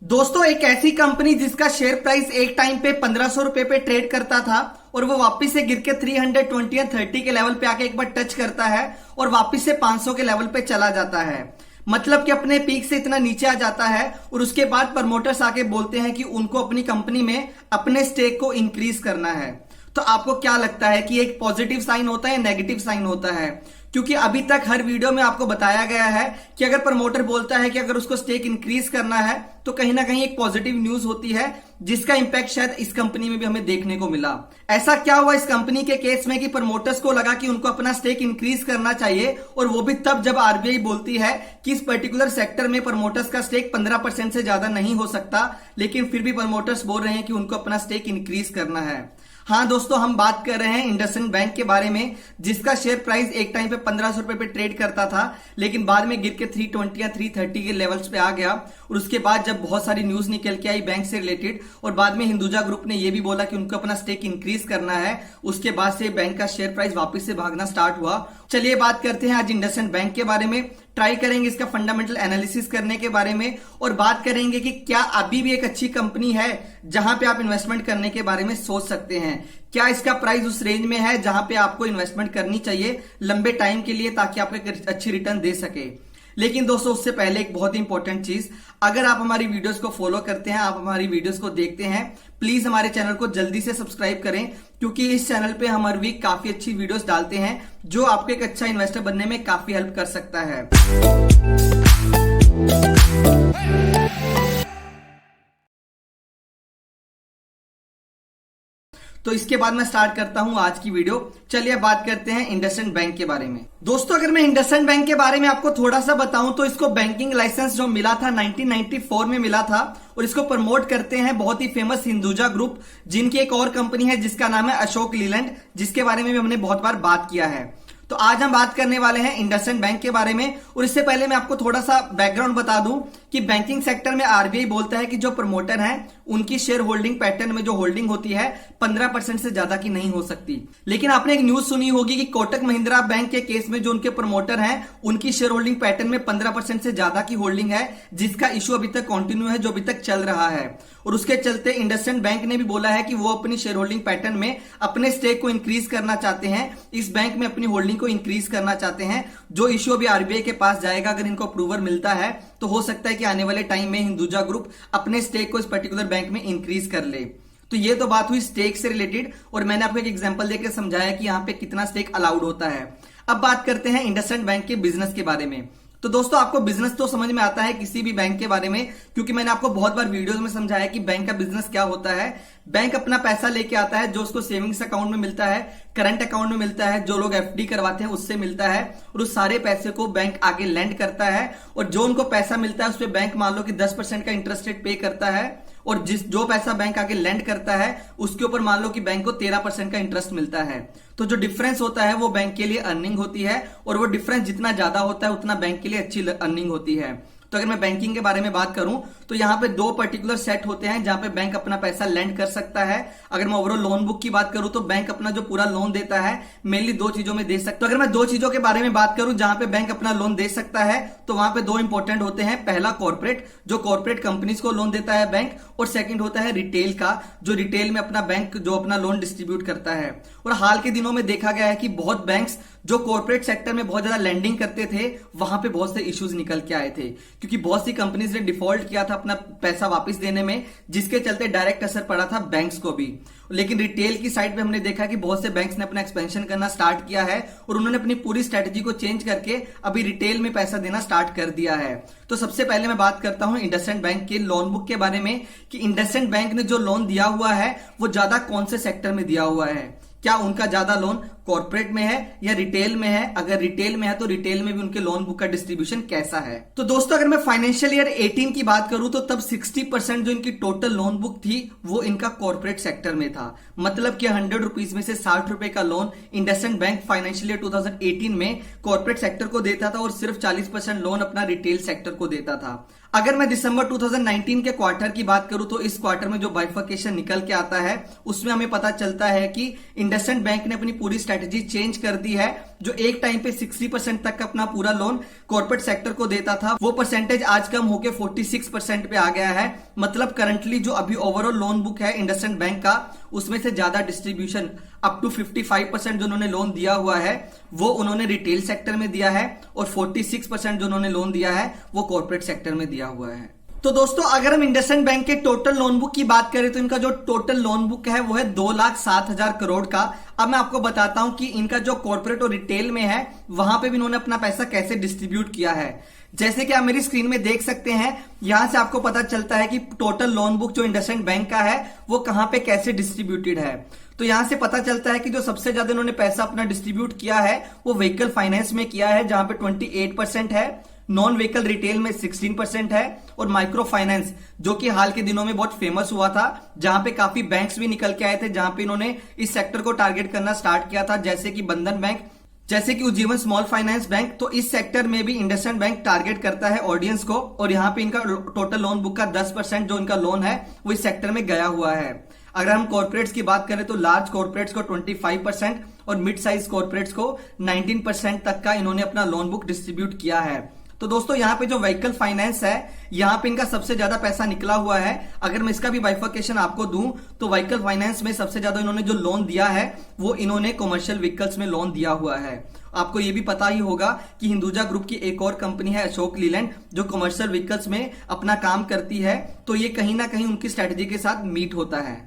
दोस्तों, एक ऐसी कंपनी जिसका शेयर प्राइस एक टाइम पे 1500 रुपए पे ट्रेड करता था और वो वापस से गिर के 320 या 30 के लेवल पे आके एक बार टच करता है और वापस से 500 के लेवल पे चला जाता है। मतलब कि अपने पीक से इतना नीचे आ जाता है और उसके बाद प्रमोटर्स आके बोलते हैं कि उनको अपनी कंपनी में अपने स्टेक को इंक्रीज करना है। तो आपको क्या लगता है कि एक पॉजिटिव साइन होता है या नेगेटिव साइन होता है? क्योंकि अभी तक हर वीडियो में आपको बताया गया है कि अगर प्रमोटर बोलता है कि अगर उसको स्टेक इंक्रीज करना है तो कहीं ना कहीं एक पॉजिटिव न्यूज होती है, जिसका इंपैक्ट शायद इस कंपनी में भी हमें देखने को मिला। ऐसा क्या हुआ इस कंपनी के केस में कि प्रमोटर्स को लगा कि उनको अपना स्टेक इंक्रीज करना चाहिए, और वो भी तब जब आरबीआई बोलती है कि इस पर्टिकुलर सेक्टर में प्रमोटर्स का स्टेक 15% से ज्यादा नहीं हो सकता, लेकिन फिर भी प्रमोटर्स बोल रहे हैं कि उनको अपना स्टेक इंक्रीज करना है। हाँ दोस्तों, हम बात कर रहे हैं इंडसइंड बैंक के बारे में, जिसका शेयर प्राइस एक टाइम पे 1500 रुपए पे ट्रेड करता था, लेकिन बाद में गिर के 320 या 330 के लेवल्स पे आ गया। और उसके बाद जब बहुत सारी न्यूज निकल के आई बैंक से रिलेटेड और बाद में हिंदुजा ग्रुप ने यह भी बोला कि उनको अपना स्टेक इंक्रीज करना है, उसके बाद से बैंक का शेयर प्राइस वापस से भागना स्टार्ट हुआ। चलिए बात करते हैं आज इंडसइंड बैंक के बारे में, ट्राई करेंगे इसका फंडामेंटल एनालिसिस करने के बारे में और बात करेंगे कि क्या अभी भी एक अच्छी कंपनी है जहां पे आप इन्वेस्टमेंट करने के बारे में सोच सकते हैं। क्या इसका प्राइस उस रेंज में है जहां पे आपको इन्वेस्टमेंट करनी चाहिए लंबे टाइम के लिए, ताकि आपको एक अच्छी रिटर्न दे सके। लेकिन दोस्तों, उससे पहले एक बहुत ही इंपॉर्टेंट चीज, अगर आप हमारी वीडियोस को फॉलो करते हैं, आप हमारी वीडियोस को देखते हैं, प्लीज हमारे चैनल को जल्दी से सब्सक्राइब करें, क्योंकि इस चैनल पे हम हर वीक काफी अच्छी वीडियोस डालते हैं जो आपको एक अच्छा इन्वेस्टर बनने में काफी हेल्प कर सकता है। तो इसके बाद मैं स्टार्ट करता हूं आज की वीडियो। चलिए बात करते हैं इंडसइंड बैंक के बारे में। दोस्तों, अगर मैं इंडसइंड बैंक के बारे में आपको थोड़ा सा बताऊं तो इसको बैंकिंग लाइसेंस जो मिला था 1994 में मिला था, और इसको प्रमोट करते हैं बहुत ही फेमस हिंदुजा ग्रुप, जिनकी एक और कंपनी है जिसका नाम है अशोक लीलैंड, जिसके बारे में भी हमने बहुत बार बात किया है। तो आज हम बात करने वाले हैं इंडसइंड बैंक के बारे में। और इससे पहले मैं आपको थोड़ा सा बैकग्राउंड बता दूं कि बैंकिंग सेक्टर में आरबीआई बोलता है कि जो प्रमोटर हैं उनकी शेयर होल्डिंग पैटर्न में जो होल्डिंग होती है 15% से ज्यादा की नहीं हो सकती। लेकिन आपने एक न्यूज सुनी होगी कि कोटक महिंद्रा बैंक के केस में जो उनके प्रमोटर हैं उनकी शेयर होल्डिंग पैटर्न में 15% से ज्यादा की होल्डिंग है, जिसका इशू अभी तक कंटिन्यू है, जो अभी तक चल रहा है। और उसके चलते इंडसइंड बैंक ने भी बोला है कि वो अपनी शेयर होल्डिंग पैटर्न में अपने स्टेक को इंक्रीज करना चाहते हैं, इस बैंक में अपनी होल्डिंग को इंक्रीज करना चाहते हैं। जो इशू अभी आरबीआई के पास जाएगा, अगर इनको अप्रूवल मिलता है तो हो सकता है कि आने वाले टाइम में हिंदुजा ग्रुप अपने स्टेक को इस पर्टिकुलर बैंक में इंक्रीज कर ले। तो ये तो बात हुई स्टेक से रिलेटेड, और मैंने आपको एक एग्जांपल देकर समझाया कि यहां पे कितना स्टेक अलाउड होता है। अब बात करते हैं इंडसइंड बैंक के बिजनेस के बारे में। तो दोस्तों, आपको बिजनेस तो समझ में आता है किसी भी बैंक के बारे में, क्योंकि मैंने आपको बहुत बार वीडियोस में समझाया कि बैंक का बिजनेस क्या होता है। बैंक अपना पैसा लेके आता है, जो उसको सेविंग्स अकाउंट में मिलता है, करंट अकाउंट में मिलता है, जो लोग एफडी करवाते हैं उससे मिलता है, और उस सारे पैसे को बैंक आगे लेंड करता है। और जो उनको पैसा मिलता है उस पर बैंक मान लो कि 10% का इंटरेस्ट रेट पे करता है, और जो पैसा बैंक आगे लेंड करता है उसके ऊपर मान लो कि बैंक को 13% का इंटरेस्ट मिलता है। तो जो डिफरेंस होता है वो बैंक के लिए अर्निंग होती है, और वो डिफरेंस जितना ज्यादा होता है उतना बैंक के लिए अच्छी अर्निंग होती है। तो अगर मैं बैंकिंग के बारे में बात करूं तो यहां पे दो पर्टिकुलर सेट होते हैं जहां पे बैंक अपना पैसा लेंड कर सकता है। अगर मैं ओवरऑल लोन बुक की बात करूं तो बैंक अपना जो पूरा लोन देता है मेनली दो चीजों में दे सकता है। तो अगर मैं दो चीजों के बारे में बात करूं जहां पे बैंक अपना लोन दे सकता है, तो वहां पे दो इंपॉर्टेंट होते हैं। पहला कॉर्पोरेट, जो कॉर्पोरेट कंपनीज को लोन देता है बैंक, और सेकंड होता है रिटेल का, जो रिटेल में अपना बैंक जो अपना लोन डिस्ट्रीब्यूट करता है। और हाल के दिनों में देखा गया है कि बहुत बैंक्स जो कॉर्पोरेट सेक्टर में बहुत ज्यादा लेंडिंग करते थे, वहां पे बहुत से इश्यूज निकल के आए थे, क्योंकि बहुत सी कंपनीज ने डिफॉल्ट किया था अपना पैसा वापस देने में, जिसके चलते डायरेक्ट असर पड़ा था बैंक्स को भी। लेकिन रिटेल की साइड पे हमने देखा कि बहुत से बैंक्स ने अपना एक्सपेंशन करना स्टार्ट किया है, और उन्होंने अपनी पूरी स्ट्रेटेजी को चेंज करके अभी रिटेल में पैसा देना स्टार्ट कर दिया है। तो सबसे पहले मैं बात करता हूं इंडसइंड बैंक के लोन बुक के बारे में, कि इंडसइंड बैंक ने जो लोन दिया हुआ है वो ज्यादा कौन से सेक्टर में दिया हुआ है। क्या उनका ज्यादा लोन कॉर्पोरेट में है या रिटेल में है? अगर रिटेल में है तो रिटेल में भी उनके लोन बुक का डिस्ट्रीब्यूशन कैसा है? तो दोस्तों, अगर मैं फाइनेंशियल ईयर 18 की बात करूं तो तब 60% जो इनकी टोटल लोन बुक थी वो इनका कॉर्पोरेट सेक्टर में था। मतलब कि 100 रुपीज में से 60 रुपए का loan IndusInd bank financial year 2018 में कॉर्पोरेट सेक्टर को देता था, और सिर्फ 40% लोन अपना रिटेल सेक्टर को देता था। अगर मैं दिसंबर 2019 के क्वार्टर की बात करूं तो इस क्वार्टर में जो बाइफर्केशन निकल के आता है उसमें हमें पता चलता है कि इंडसइंड बैंक ने अपनी पूरी स्ट्रेटजी चेंज कर दी है। जो एक टाइम पे 60% तक अपना पूरा लोन कॉर्पोरेट सेक्टर को देता था, वो परसेंटेज आज कम होकर 46% पे आ गया है। मतलब करंटली जो अभी ओवरऑल लोन बुक है इंडसइंड बैंक का, उसमें से ज्यादा डिस्ट्रीब्यूशन अप टू 55% जो उन्होंने लोन दिया हुआ है वो उन्होंने रिटेल सेक्टर में दिया है, और 46% जो उन्होंने लोन दिया है वो कॉर्पोरेट सेक्टर में दिया हुआ है। तो दोस्तों अगर हम इंडसइंड बैंक के टोटल लोन बुक की बात करें तो इनका जो टोटल लोन बुक है वो है 2,07,000 करोड़ का। अब मैं आपको बताता हूं कि इनका जो कॉर्पोरेट और रिटेल में है वहां पे भी इन्होंने अपना पैसा कैसे डिस्ट्रीब्यूट किया है। जैसे कि आप मेरी स्क्रीन में देख सकते हैं, यहां से आपको पता चलता है कि टोटल लोन बुक जो इंडसइंड बैंक का है वो कहां पे कैसे डिस्ट्रीब्यूटेड है। तो यहां से पता चलता है कि जो सबसे ज्यादा इन्होंने पैसा अपना डिस्ट्रीब्यूट किया है वो व्हीकल फाइनेंस में किया है, जहां पे 28% है, नॉन व्हीकल रिटेल में 16% है, और माइक्रो फाइनेंस जो कि हाल के दिनों में बहुत फेमस हुआ था, जहां पे काफी बैंक्स भी निकल के आए थे, जहां पे इन्होंने इस सेक्टर को टारगेट करना स्टार्ट किया था, जैसे कि बंधन बैंक, जैसे कि उज्जीवन स्मॉल फाइनेंस बैंक। तो इस सेक्टर में भी इंडसइंड बैंक टारगेट करता है ऑडियंस को, और यहाँ पे इनका टोटल लोन बुक का 10% जो इनका लोन है वो इस सेक्टर में गया हुआ है। अगर हम कॉर्पोरेट्स की बात करें तो लार्ज कॉर्पोरेट्स को 25% और मिड साइज कॉर्पोरेट्स को 19% तक का इन्होंने अपना लोन बुक डिस्ट्रीब्यूट किया है। तो दोस्तों यहाँ पे जो व्हीकल फाइनेंस है यहाँ पे इनका सबसे ज्यादा पैसा निकला हुआ है। अगर मैं इसका भी बाइफर्केशन आपको दूं तो व्हीकल फाइनेंस में सबसे ज्यादा इन्होंने जो लोन दिया है वो इन्होंने कमर्शियल व्हीकल्स में लोन दिया हुआ है। आपको ये भी पता ही होगा कि हिंदुजा ग्रुप की एक और कंपनी है अशोक लीलैंड जो कमर्शियल व्हीकल्स में अपना काम करती है, तो ये कहीं ना कहीं उनकी स्ट्रेटजी के साथ मीट होता है।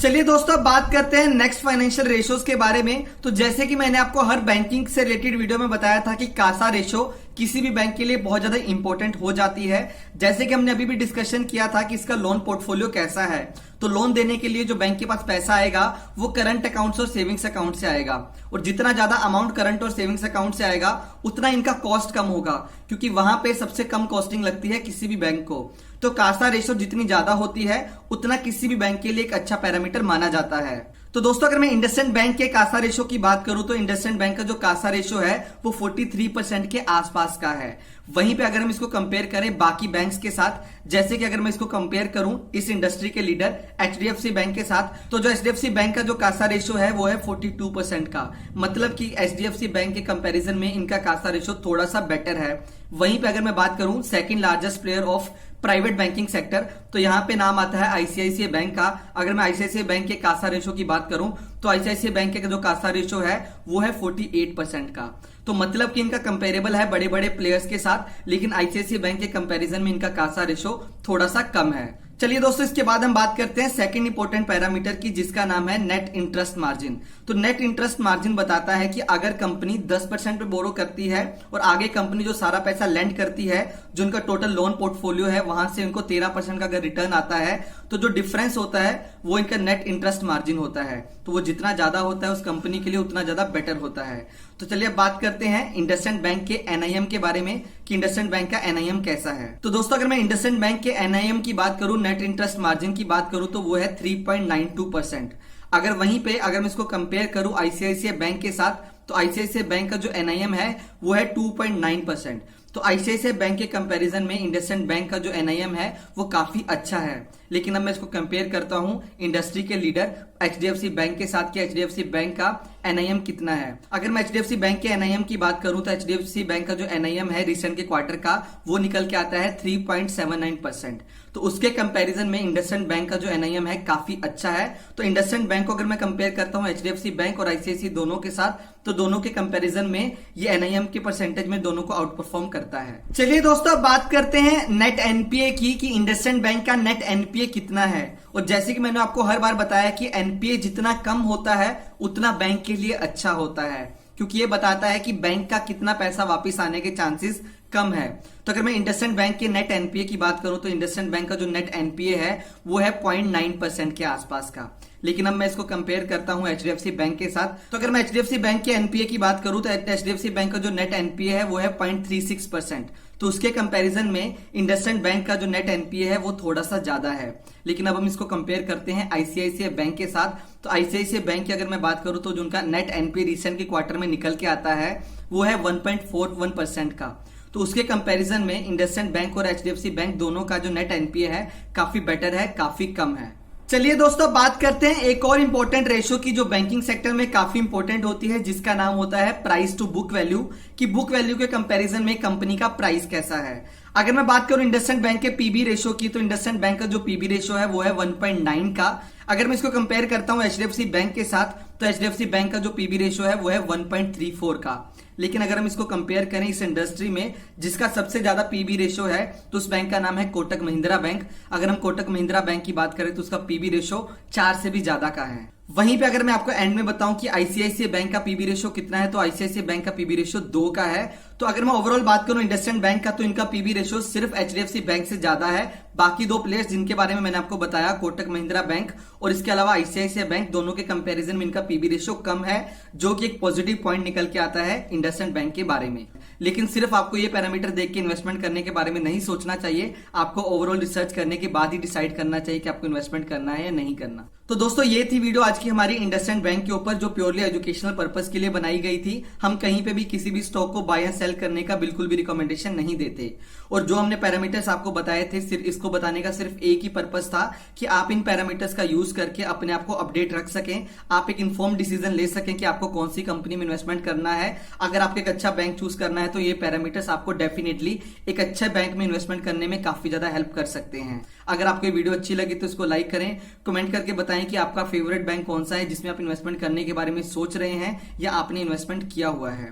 चलिए दोस्तों अब बात करते हैं नेक्स्ट फाइनेंशियल रेशियोज के बारे में। तो जैसे कि मैंने आपको हर बैंकिंग से रिलेटेड वीडियो में बताया था कि कासा रेशो किसी भी बैंक के लिए बहुत ज्यादा इंपॉर्टेंट हो जाती है। जैसे कि हमने अभी भी डिस्कशन किया था कि इसका लोन पोर्टफोलियो कैसा है। तो लोन देने के लिए जो बैंक के पास पैसा आएगा वो करंट अकाउंट्स और सेविंग्स अकाउंट से आएगा, और जितना ज्यादा अमाउंट करंट और सेविंग्स अकाउंट से आएगा उतना इनका कॉस्ट कम होगा, क्योंकि वहां पे सबसे कम कॉस्टिंग लगती है किसी भी बैंक को। तो कासा रेशो जितनी ज्यादा होती है उतना किसी भी बैंक के लिए एक अच्छा पैरामीटर माना जाता है। तो दोस्तों अगर मैं इंडसइंड बैंक के कासा रेशो की बात करूं तो इंडसइंड बैंक का जो कासा रेशो है वो 43% के आसपास का है। वहीं पे अगर हम इसको कंपेयर करें बाकी बैंक्स के साथ, जैसे कि अगर मैं इसको कंपेयर करूं इस इंडस्ट्री के लीडर एचडीएफसी बैंक के साथ, तो जो एचडीएफसी बैंक का जो कासा रेशो है वो है 42% का। मतलब कि एचडीएफसी बैंक के कंपैरिजन में इनका कासा रेशो थोड़ा सा बेटर है। वहीं पे अगर मैं बात करूं second largest player of private banking sector, तो यहां पे नाम आता है आईसीआईसीआई बैंक का। अगर मैं आईसीआईसीआई बैंक के कासा रेशो की बात करूं तो आईसीआईसीआई बैंक का जो कासा रेशो है वो है 48% का। तो मतलब कि इनका कंपेरेबल है बड़े बड़े प्लेयर्स के साथ, लेकिन आईसीआईसीआई बैंक के कंपैरिजन में इनका कासा रेशो थोड़ा सा कम है। चलिए दोस्तों इसके बाद हम बात करते हैं सेकंड इंपॉर्टेंट पैरामीटर की, जिसका नाम है नेट इंटरेस्ट मार्जिन। तो नेट इंटरेस्ट मार्जिन बताता है कि अगर कंपनी 10% पे बोरो करती है और आगे कंपनी जो सारा पैसा लेंड करती है, जो उनका टोटल लोन पोर्टफोलियो है वहां से उनको 13% का अगर रिटर्न आता है, तो जो डिफरेंस होता है वो इनका नेट इंटरेस्ट मार्जिन होता है। तो वो जितना ज्यादा होता है उस कंपनी के लिए उतना ज्यादा बेटर होता है। तो चलिए अब बात करते हैं इंडसइंड बैंक के एनआईएम के बारे में कि इंडसइंड बैंक का एनआईएम कैसा है। तो दोस्तों अगर मैं इंडसइंड बैंक के एनआईएम की बात करूं, नेट इंटरेस्ट मार्जिन की बात करूं, तो वो है 3.92%। अगर वहीं पे अगर मैं इसको कंपेयर करूं आईसीआईसीआई बैंक के साथ, तो आईसीआईसीआई बैंक का जो एनआईएम है वो है 2.9%। तो आईसीआईसीआई बैंक के कंपैरिजन में इंडसइंड बैंक का जो एनआईएम है वो काफी अच्छा है। लेकिन अब मैं इसको कंपेयर करता हूं इंडस्ट्री के लीडर एचडीएफसी बैंक के साथ कि एचडीएफसी बैंक का एनआईएम कितना है। अगर मैं एचडीएफसी बैंक के एनआईएम की बात करूं तो एचडीएफसी बैंक का जो एनआईएम है रिसेंट के क्वार्टर का वो निकल के आता है 3.79%। तो उसके कंपैरिजन में इंडसइंड बैंक का जो एनआईएम है काफी अच्छा है। तो इंडसइंड बैंक को अगर मैं कंपेयर करता हूं एचडीएफसी बैंक और आईसीआईसीआई दोनों के साथ, तो दोनों के कंपैरिजन में ये एनआईएम के परसेंटेज में दोनों को आउट परफॉर्म करता है। चलिए दोस्तों बात करते हैं नेट एनपीए की कि इंडसइंड बैंक का नेट एनपीए कितना है। और जैसे कि मैंने आपको हर बार बताया कि एनपीए जितना कम होता है उतना बैंक के लिए अच्छा होता है, क्योंकि ये बताता है कि बैंक का कितना पैसा वापस आने के चांसेस कम है। तो अगर मैं इंडसइंड बैंक के नेट एनपीए की बात करूं तो इंडसइंड बैंक का जो नेट एनपीए है वो है 0.9% के आसपास का। लेकिन अब मैं इसको कंपेयर करता हूं एचडीएफसी बैंक के साथ, तो अगर मैं एचडीएफसी बैंक के एनपीए की बात करूं तो एचडीएफसी बैंक का जो नेट एनपीए है वो है 0.36%। तो उसके कंपैरिजन में इंडसइंड बैंक का जो नेट एनपीए है वो थोड़ा सा ज्यादा है। लेकिन अब हम इसको कंपेयर करते हैं आईसीआईसीआई बैंक के साथ, तो आईसीआईसीआई बैंक की अगर मैं बात करूं तो जो उनका नेट एनपीए रिसेंट के क्वार्टर में निकल के आता है वो है 1.41% का। तो उसके कंपैरिजन में इंडसइंड बैंक और एचडीएफसी बैंक दोनों का जो नेट एनपीए है काफी बेटर है, काफी कम है। चलिए दोस्तों, बात करते हैं एक और इंपॉर्टेंट रेशो की जो बैंकिंग सेक्टर में काफी इंपॉर्टेंट होती है, जिसका नाम होता है प्राइस टू बुक वैल्यू। कि बुक वैल्यू के कंपैरिजन में कंपनी का प्राइस कैसा है। अगर मैं बात करूं इंडसइंड बैंक के पीबी रेशो की, तो इंडसइंड बैंक का जो पीबी रेशो है वो है 1.9 का। अगर मैं इसको कंपेयर करता हूं एचडीएफसी बैंक के साथ, तो एचडीएफसी बैंक का जो पीबी रेशो है वो है 1.34 का। लेकिन अगर हम इसको कंपेयर करें इस इंडस्ट्री में जिसका सबसे ज्यादा पीबी रेशो है, तो उस बैंक का नाम है कोटक महिंद्रा बैंक। अगर हम कोटक महिंद्रा बैंक की बात करें तो उसका पीबी रेशो 4 से भी ज्यादा का है। वहीं पे अगर मैं आपको एंड में बताऊं कि आईसीआईसीआई बैंक का पीबी रेशो कितना है, तो आईसीआईसीआई बैंक का पीबी रेशो 2 का है। तो अगर मैं ओवरऑल बात करूं इंडसइंड बैंक का, तो इनका पीबी रेशो सिर्फ एचडीएफसी बैंक से ज्यादा है। बाकी दो प्लेयर्स जिनके बारे में मैंने आपको बताया, कोटक महिंद्रा बैंक और इसके अलावा आईसीआईसीआई बैंक, दोनों के कंपैरिजन में इनका पीबी रेशो कम है, जो कि एक पॉजिटिव पॉइंट निकल के आता है इंडसइंड बैंक के बारे में। लेकिन सिर्फ आपको ये पैरामीटर देख के इन्वेस्टमेंट करने के बारे में नहीं सोचना चाहिए, आपको ओवरऑल रिसर्च करने के बाद ही डिसाइड करना चाहिए कि आपको इन्वेस्टमेंट करना है या नहीं करना। तो दोस्तों, ये थी वीडियो आज की हमारी इंडसइंड बैंक के ऊपर, जो प्योरली एजुकेशनल पर्पस के लिए बनाई गई थी। हम कहीं पे भी किसी भी स्टॉक को बाय एंड सेल करने का बिल्कुल भी रिकमेंडेशन नहीं देते। और जो हमने पैरामीटर्स आपको बताए थे, सिर्फ इसको बताने का सिर्फ एक ही पर्पस था कि आप इन पैरामीटर्स का यूज करके अपने आप को अपडेट रख सकें, आप एक इन्फॉर्म डिसीजन ले सकें कि आपको कौन सी कंपनी में इन्वेस्टमेंट करना है। अगर आपको एक अच्छा बैंक चूज करना है, तो ये पैरामीटर्स आपको डेफिनेटली एक अच्छे बैंक में इन्वेस्टमेंट करने में काफी ज्यादा हेल्प कर सकते हैं। अगर आपको ये वीडियो अच्छी लगी तो इसको लाइक करें, कमेंट करके बताएं कि आपका फेवरेट बैंक कौन सा है जिसमें आप इन्वेस्टमेंट करने के बारे में सोच रहे हैं या आपने इन्वेस्टमेंट किया हुआ है।